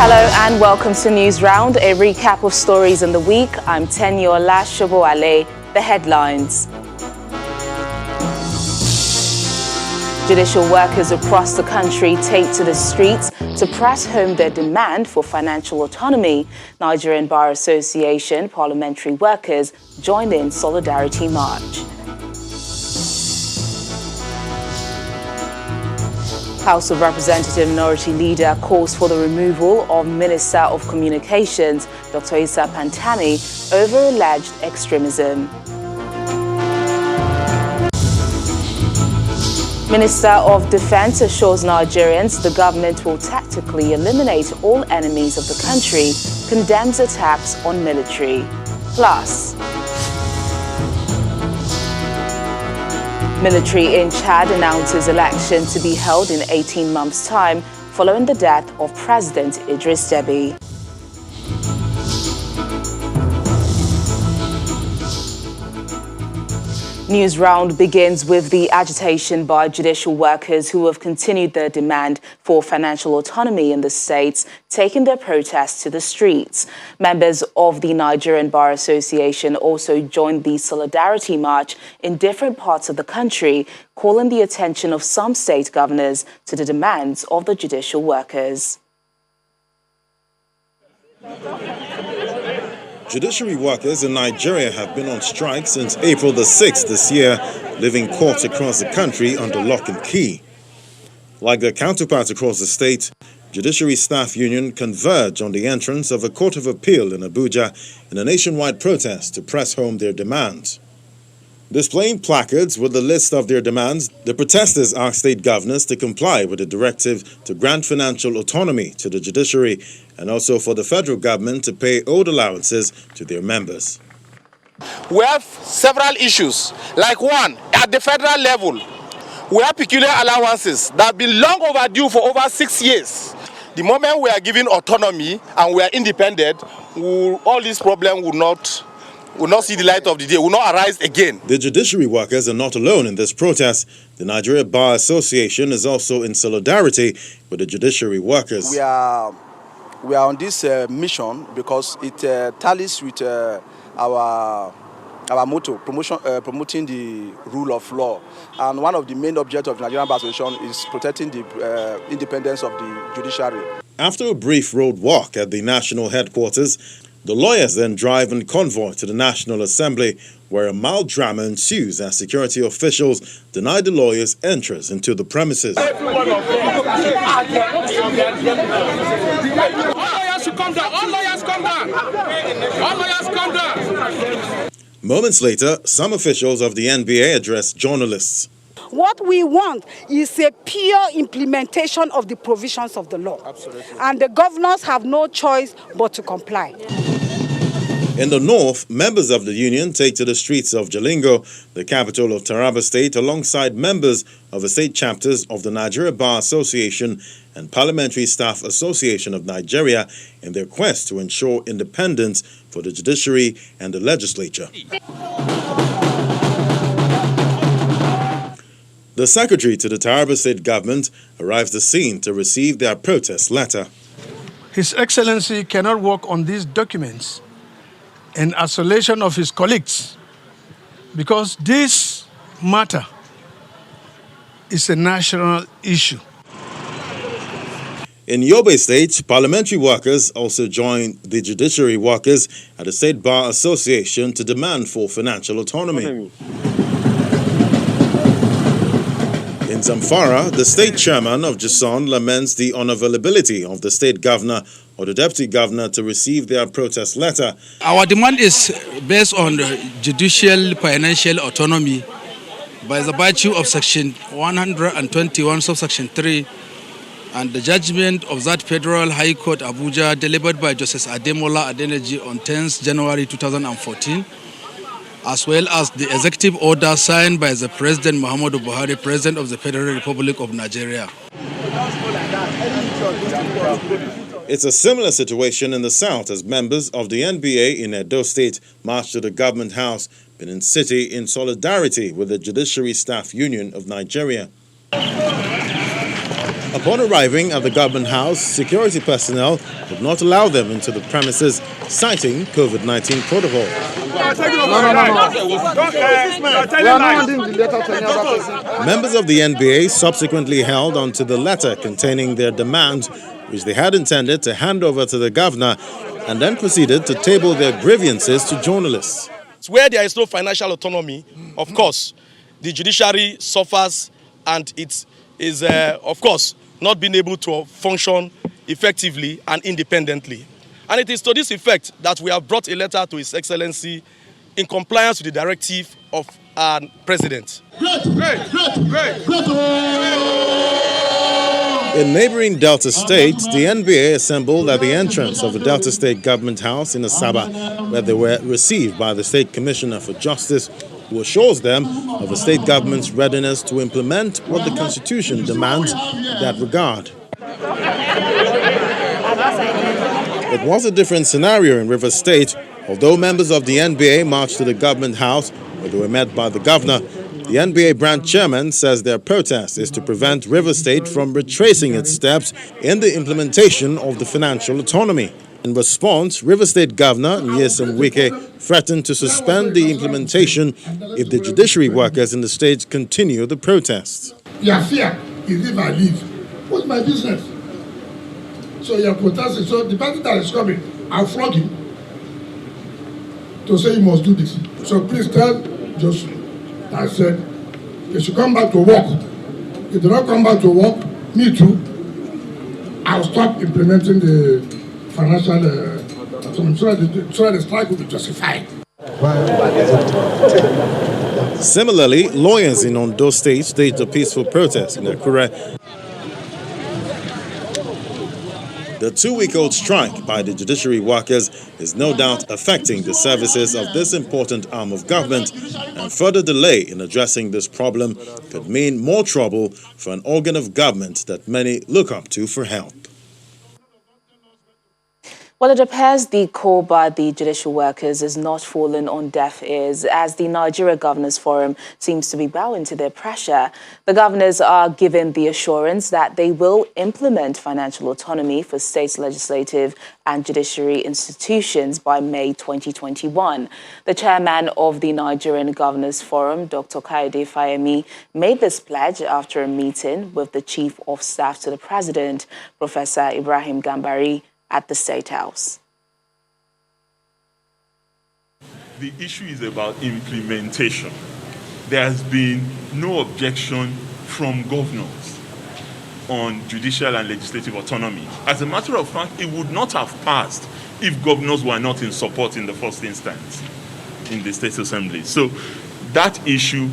Hello and welcome to News Round, a recap of stories in the week. I'm Tenyola Shoboale. The headlines. Judicial workers across the country take to the streets to press home their demand for financial autonomy. Nigerian Bar Association parliamentary workers joined in solidarity march. House of Representative Minority Leader calls for the removal of Minister of Communications, Dr. Pantami, over alleged extremism. Minister of Defense assures Nigerians the government will tactically eliminate all enemies of the country, condemns attacks on military. Plus, military in Chad announces election to be held in 18 months' time following the death of President Idris Deby. News Round begins with the agitation by judicial workers who have continued their demand for financial autonomy in the states, taking their protests to the streets. Members of the Nigerian Bar Association also joined the solidarity march in different parts of the country, calling the attention of some state governors to the demands of the judicial workers. Judiciary workers in Nigeria have been on strike since April the 6th this year, leaving courts across the country under lock and key. Like their counterparts across the state, Judiciary Staff Union converge on the entrance of a court of appeal in Abuja in a nationwide protest to press home their demands. Displaying placards with the list of their demands, the protesters asked state governors to comply with the directive to grant financial autonomy to the judiciary and also for the federal government to pay old allowances to their members. We have several issues. Like one, at the federal level, we have peculiar allowances that have been long overdue for over 6 years. The moment we are given autonomy and we are independent, all these problems will not see the light of the day, will not arise again. The judiciary workers are not alone in this protest. The Nigeria Bar Association is also in solidarity with the judiciary workers. We are on this mission because it tallies with our motto, promoting the rule of law. And one of the main objectives of the Nigerian Bar Association is protecting the independence of the judiciary. After a brief road walk at the national headquarters, the lawyers then drive in convoy to the National Assembly, where a mild drama ensues as security officials deny the lawyers entrance into the premises. All lawyers should come down. All lawyers come down. All lawyers come down. Moments later, some officials of the NBA addressed journalists. What we want is a pure implementation of the provisions of the law. Absolutely. And the governors have no choice but to comply. In the north, members of the union take to the streets of Jalingo, the capital of Taraba State, alongside members of the state chapters of the Nigeria Bar Association and Parliamentary Staff Association of Nigeria in their quest to ensure independence for the judiciary and the legislature. The secretary to the Taraba State government arrives at the scene to receive their protest letter. His Excellency cannot work on these documents in isolation of his colleagues because this matter is a national issue. In Yobe State, parliamentary workers also joined the judiciary workers at the State Bar Association to demand for financial autonomy. In Zamfara, the state chairman of JUSUN laments the unavailability of the state governor or the deputy governor to receive their protest letter. Our demand is based on judicial financial autonomy by the virtue of Section 121, subsection 3, and the judgment of that Federal High Court Abuja delivered by Justice Ademola Adeneji on 10th January 2014, as well as the executive order signed by the President Muhammadu Buhari, President of the Federal Republic of Nigeria. It's a similar situation in the south as members of the NBA in Edo State marched to the government house, Benin City, in solidarity with the Judiciary Staff Union of Nigeria. Upon arriving at the government house, security personnel would not allow them into the premises, citing COVID-19 protocol. Members of the NBA subsequently held onto the letter containing their demands, which they had intended to hand over to the governor, and then proceeded to table their grievances to journalists. Where there is no financial autonomy, of course, the judiciary suffers, and it is, of course, not being able to function effectively and independently. And it is to this effect that we have brought a letter to His Excellency in compliance with the directive of our President. In neighboring Delta State, the NBA assembled at the entrance of the Delta State Government House in Asaba, where they were received by the State Commissioner for Justice, who assures them of the state government's readiness to implement what the Constitution demands in that regard. It was a different scenario in Rivers State. Although members of the NBA marched to the government house, where they were met by the governor, the NBA branch chairman says their protest is to prevent Rivers State from retracing its steps in the implementation of the financial autonomy. In response, Rivers State Governor JUSUN threatened to suspend the implementation if the judiciary workers in the state continue the protests. Your fear is if I leave. What's my business? So you're protesting. So the party that is coming, I'll flog him to say you must do this. So please tell JUSUN, I said, they should come back to work. If they don't come back to work, me too, I'll stop implementing the financial autonomy so that the strike will be justified. Similarly, lawyers in Ondo State staged a peaceful protest in Akure. The 2-week-old strike by the judiciary workers is no doubt affecting the services of this important arm of government, and further delay in addressing this problem could mean more trouble for an organ of government that many look up to for help. Well, it appears the call by the judicial workers is not fallen on deaf ears, as the Nigeria Governors Forum seems to be bowing to their pressure. The governors are given the assurance that they will implement financial autonomy for state legislative and judiciary institutions by May 2021. The chairman of the Nigerian Governors Forum, Dr. Kayode Fayemi, made this pledge after a meeting with the Chief of Staff to the President, Professor Ibrahim Gambari, at the State House. The issue is about implementation. There has been no objection from governors on judicial and legislative autonomy. As a matter of fact, it would not have passed if governors were not in support in the first instance in the State Assembly. So that issue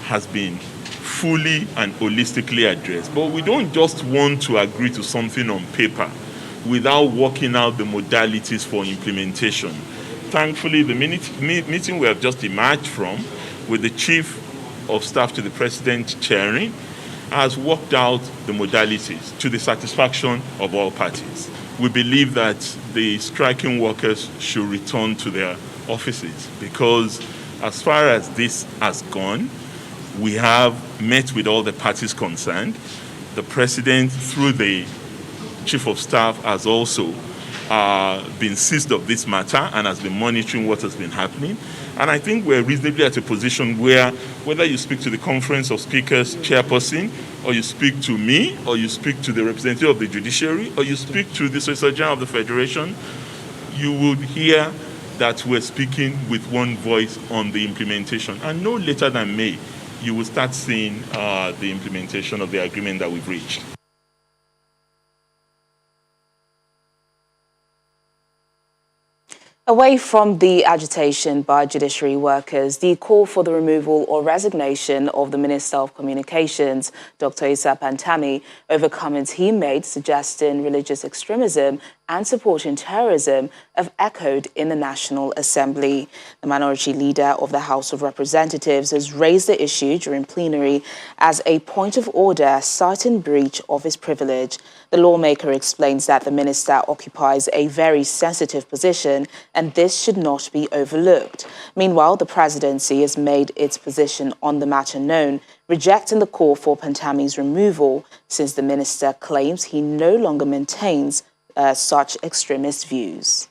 has been fully and holistically addressed. But we don't just want to agree to something on paper without working out the modalities for implementation. Thankfully, the meeting we have just emerged from, with the Chief of Staff to the President chairing, has worked out the modalities to the satisfaction of all parties. We believe that the striking workers should return to their offices, because as far as this has gone, we have met with all the parties concerned. The President, through the Chief of Staff, has also been seized of this matter and has been monitoring what has been happening. And I think we're reasonably at a position where, whether you speak to the Conference of Speakers chairperson, or you speak to me, or you speak to the representative of the judiciary, or you speak to the Solicitor General of the Federation, you would hear that we're speaking with one voice on the implementation. And no later than May, you will start seeing the implementation of the agreement that we've reached. Away from the agitation by judiciary workers, the call for the removal or resignation of the Minister of Communications, Dr. Issa Pantami, over comments he made suggesting religious extremism and supporting terrorism have echoed in the National Assembly. The minority leader of the House of Representatives has raised the issue during plenary as a point of order, citing breach of his privilege. The lawmaker explains that the minister occupies a very sensitive position and this should not be overlooked. Meanwhile, the presidency has made its position on the matter known rejecting the call for Pantami's removal, since the minister claims he no longer maintains such extremist views.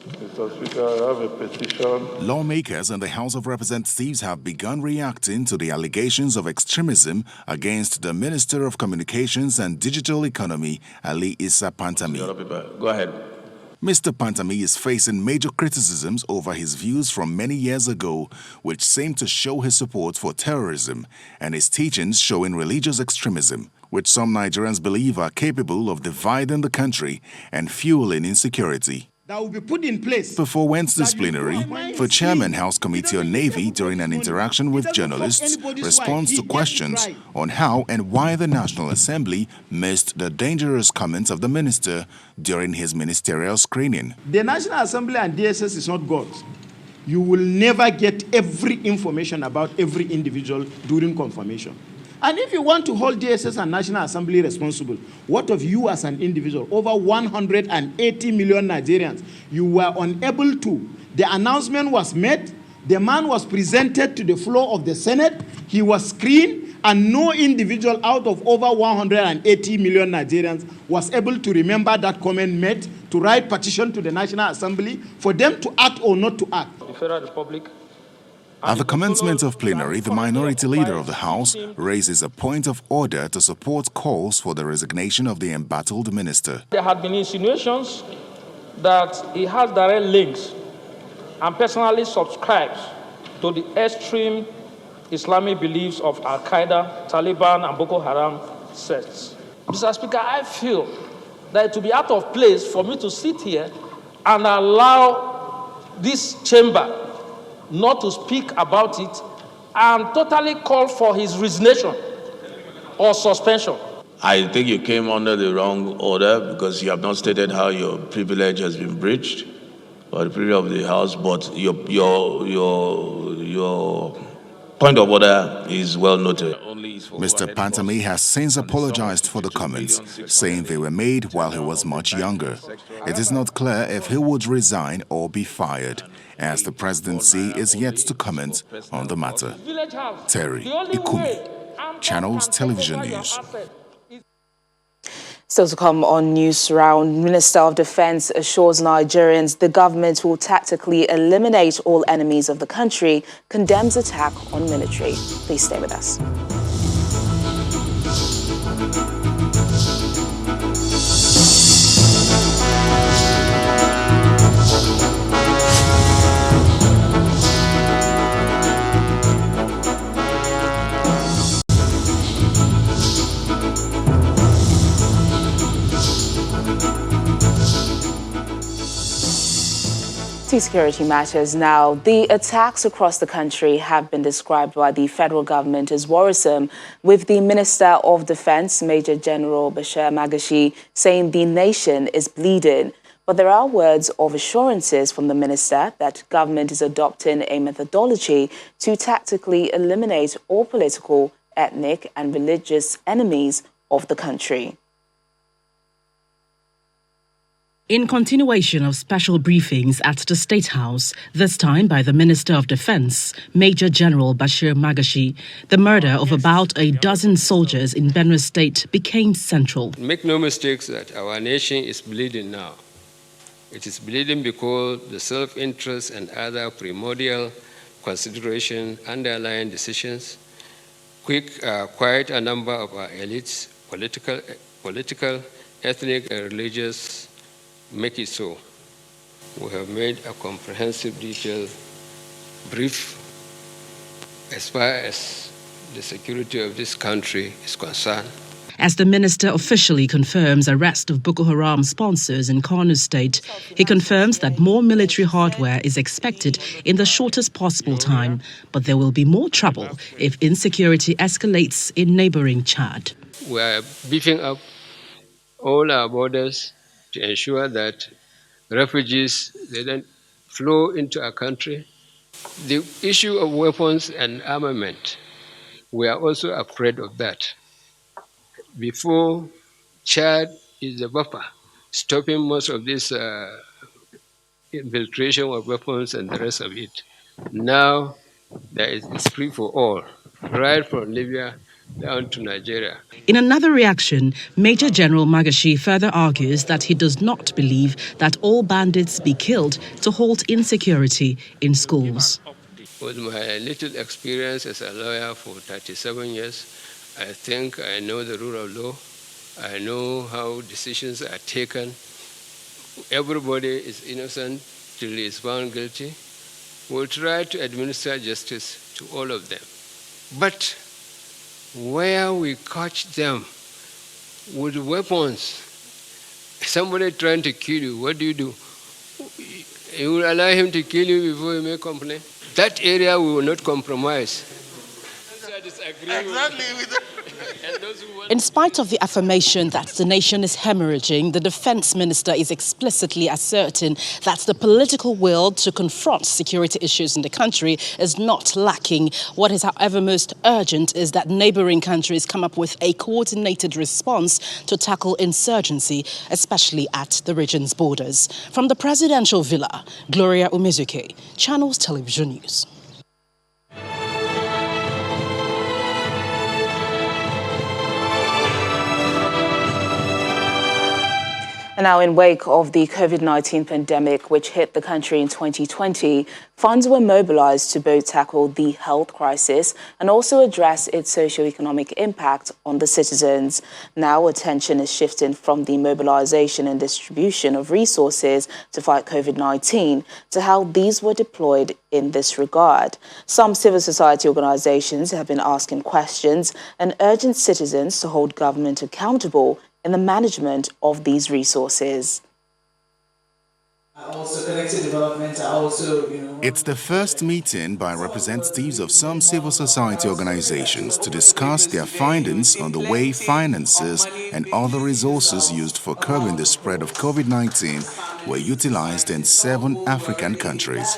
Mr. Speaker, I have a petition. Lawmakers in the House of Representatives have begun reacting to the allegations of extremism against the Minister of Communications and Digital Economy, Ali Issa Pantami. Go ahead. Mr. Pantami is facing major criticisms over his views from many years ago, which seem to show his support for terrorism, and his teachings showing religious extremism, which some Nigerians believe are capable of dividing the country and fueling insecurity. That will be put in place. Before Wednesday's plenary, for Chairman House Committee on Navy during an interaction with journalists, responds to questions on how and why the National Assembly missed the dangerous comments of the minister during his ministerial screening. The National Assembly and DSS is not God. You will never get every information about every individual during confirmation. And if you want to hold DSS and National Assembly responsible, what of you as an individual? Over 180 million Nigerians, you were unable to. The announcement was made, the man was presented to the floor of the Senate, he was screened, and no individual out of over 180 million Nigerians was able to remember that comment made, to write petition to the National Assembly for them to act or not to act. The Federal Republic. At the commencement of plenary, the minority leader of the House raises a point of order to support calls for the resignation of the embattled minister. There had been insinuations that he has direct links and personally subscribes to the extreme Islamic beliefs of Al-Qaeda, Taliban, and Boko Haram sects. Mr. Speaker, I feel that it would be out of place for me to sit here and allow this chamber not to speak about it and totally call for his resignation or suspension. I think you came under the wrong order because you have not stated how your privilege has been breached or the privilege of the House, but your point of order is well noted. Mr. Pantami has since apologized for the comments, saying they were made while he was much younger. It is not clear if he would resign or be fired, as the presidency is yet to comment on the matter. Terry Ikumi, Channels Television News. Still to come on News Round, Minister of Defense assures Nigerians the government will tactically eliminate all enemies of the country, condemns attack on military. Please stay with us. Security matters now. The attacks across the country have been described by the federal government as worrisome, with the Minister of Defense, Major General Bashir Magashi, saying the nation is bleeding. But there are words of assurances from the minister that government is adopting a methodology to tactically eliminate all political, ethnic and religious enemies of the country. In continuation of special briefings at the State House, this time by the Minister of Defense, Major General Bashir Magashi, the murder of about a dozen soldiers in Benue State became central. Make no mistakes that our nation is bleeding now. It is bleeding because the self-interest and other primordial consideration underlying decisions, quite a number of our elites, political, ethnic and religious, make it so. We have made a comprehensive, detailed brief as far as the security of this country is concerned. As the minister officially confirms arrest of Boko Haram sponsors in Kano State, he confirms that more military hardware is expected in the shortest possible time, but there will be more trouble if insecurity escalates in neighboring Chad. We are beefing up all our borders to ensure that refugees, they don't flow into our country. The issue of weapons and armament, we are also afraid of that. Before, Chad is the buffer, stopping most of this infiltration of weapons and the rest of it. Now, It's free for all, right from Libya down to Nigeria. In another reaction, Major General Magashi further argues that he does not believe that all bandits be killed to halt insecurity in schools. With my little experience as a lawyer for 37 years, I think I know the rule of law. I know how decisions are taken. Everybody is innocent till he is found guilty. We'll try to administer justice to all of them. But where we catch them with weapons, somebody trying to kill you, what do? You will allow him to kill you before you make complaint? That area we will not compromise. In spite of the affirmation that the nation is hemorrhaging, the defense minister is explicitly asserting that the political will to confront security issues in the country is not lacking. What is, however, most urgent is that neighboring countries come up with a coordinated response to tackle insurgency, especially at the region's borders. From the presidential villa, Gloria Umezuke, Channels Television News. And now, in wake of the COVID-19 pandemic, which hit the country in 2020, funds were mobilized to both tackle the health crisis and also address its socio-economic impact on the citizens. Now, attention is shifting from the mobilization and distribution of resources to fight COVID-19 to how these were deployed in this regard. Some civil society organizations have been asking questions and urging citizens to hold government accountable in the management of these resources. It's the first meeting by representatives of some civil society organizations to discuss their findings on the way finances and other resources used for curbing the spread of COVID-19 were utilized in 7 African countries.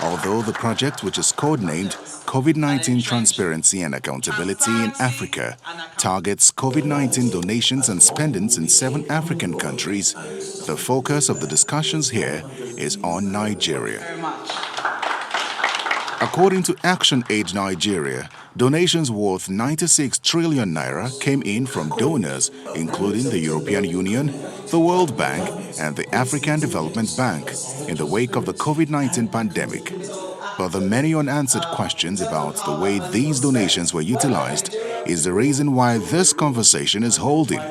Although the project, which is codenamed COVID-19 Transparency and Accountability in Africa, targets COVID-19 donations and spendings in 7 African countries, the focus of the discussions here is on Nigeria. According to Action Aid Nigeria, donations worth 96 trillion naira came in from donors including the European Union, the World Bank and the African Development Bank in the wake of the COVID-19 pandemic. But the many unanswered questions about the way these donations were utilized is the reason why this conversation is holding.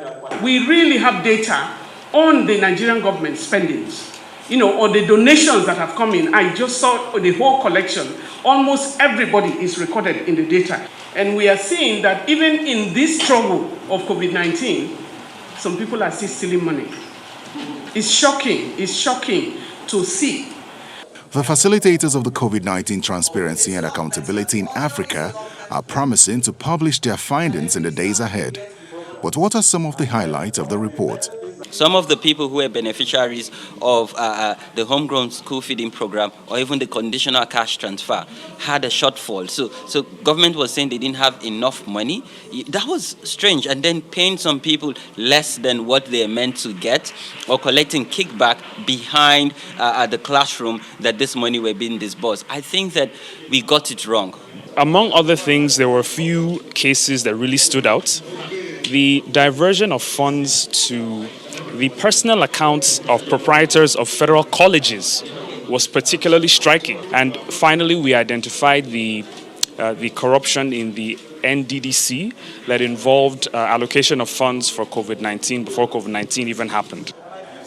We really have data on the Nigerian government spendings, on the donations that have come in. I just saw the whole collection. Almost everybody is recorded in the data. And we are seeing that even in this struggle of COVID-19, some people are still stealing money. It's shocking to see. The facilitators of the COVID-19 Transparency and Accountability in Africa are promising to publish their findings in the days ahead. But what are some of the highlights of the report? Some of the people who were beneficiaries of the homegrown school feeding program or even the conditional cash transfer had a shortfall. So government was saying they didn't have enough money. That was strange. And then paying some people less than what they are meant to get or collecting kickback behind the classroom that this money were being disbursed. I think that we got it wrong. Among other things, there were a few cases that really stood out. The diversion of funds to the personal accounts of proprietors of federal colleges was particularly striking. And finally, we identified the corruption in the NDDC that involved allocation of funds for COVID-19 before COVID-19 even happened.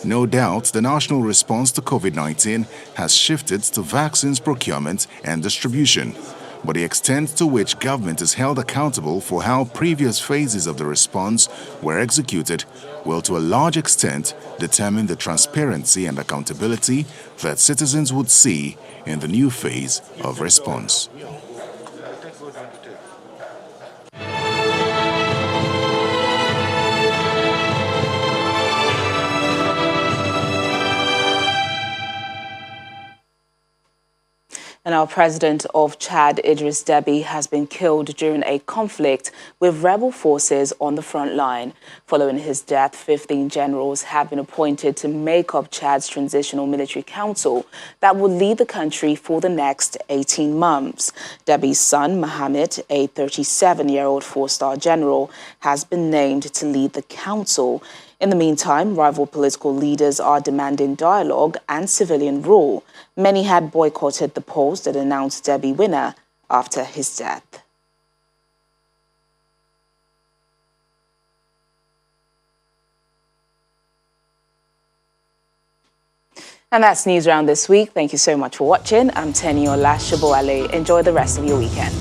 No doubt, the national response to COVID-19 has shifted to vaccines procurement and distribution. But the extent to which government is held accountable for how previous phases of the response were executed will to a large extent determine the transparency and accountability that citizens would see in the new phase of response. And our president of Chad, Idris Deby, has been killed during a conflict with rebel forces on the front line. Following his death, 15 generals have been appointed to make up Chad's transitional military council that will lead the country for the next 18 months. Deby's son, Mohammed, a 37-year-old four-star general, has been named to lead the council. In the meantime, rival political leaders are demanding dialogue and civilian rule. Many had boycotted the polls that announced Deby winner after his death. And that's news around this week. Thank you so much for watching. I'm Teniola Shaboale. Enjoy the rest of your weekend.